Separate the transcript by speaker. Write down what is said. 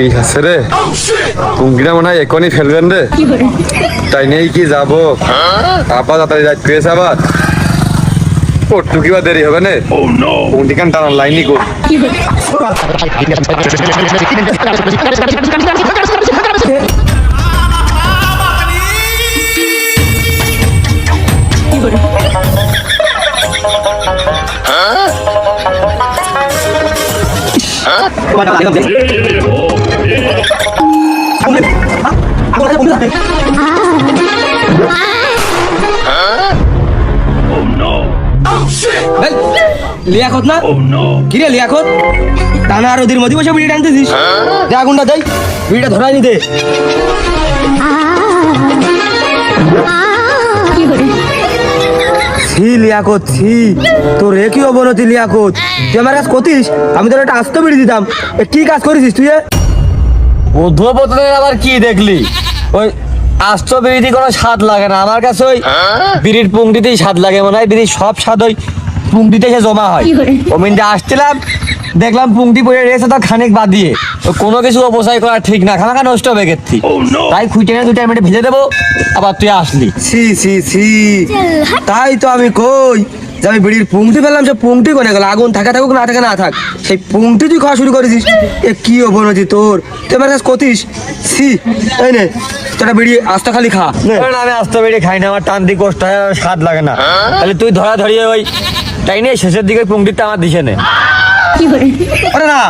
Speaker 1: বিষ আছে রে, পুঙ্গিটা মনে হয় এখনই ফেলবেন রে। তাই নেই কি যাবো আবার তাড়াতাড়ি যাই পেয়েছে আবার একটু কি বা দেরি হবে না। পুঙ্গি কান টানার লাইনই কর।
Speaker 2: লিয়াকত না কিরে লিয়াকত টানা আর ওদের মধ্যে বসে বিড়ি টানতেছিস। দে আগুনটা দেই, বিড়িটা ধরাই নি দে। ছি লিয়াকত ছি, তোর এ কি অবনতি লিয়াকত, তুই আমার কাছে কতিস আমি তোর একটা আস্ত বিড়ি দিতাম, এ কি কাজ করেছিস তুই?
Speaker 3: বোতলের আবার কি দেখলি? ওই আস্ত বিড়িতে কোনো স্বাদ লাগে না আমার কাছে, ওই বিড়ির পুংটিতেই স্বাদ লাগে। মনে হয় বিড়ির সব স্বাদ ওই পুংটিতে এসে জমা হয়। ও মিনিটে আসছিলাম দেখলাম পুংটি পড়ে রয়েছে, তো খানিক বাদ দিয়ে কোনো কিছু অপচয় করা ঠিক না, খামাখা নষ্ট হবে গেছি। তাই খুঁটে না 2 মিনিট ভেজে দেবো, আবার তুই আসলি।
Speaker 2: ছি ছি ছি, তাই তো আমি কই যে আমি বিড়ির পুংটি পেলাম, সে পুংটি কোনে গেল? আগুন থাকা থাকুক না থাকে না থাক, সেই পুংটি তুই খাওয়া শুরু করেছিস। এ কি অবনতি তোর, তুই আমার কাছে কতিস। ছি, তাই নে তোরা বিড়ি আস্তা খালি খা নে।
Speaker 3: না, আমি আস্ত বিড়ি খাই না, আমার টান দি কষ্ট হয়, আমার স্বাদ লাগে না। তাহলে তুই ধরা ধরিয়ে ওই তাই নিয়ে শেষের দিকে পুংটিতে আমার দিছে নে।
Speaker 2: আরে না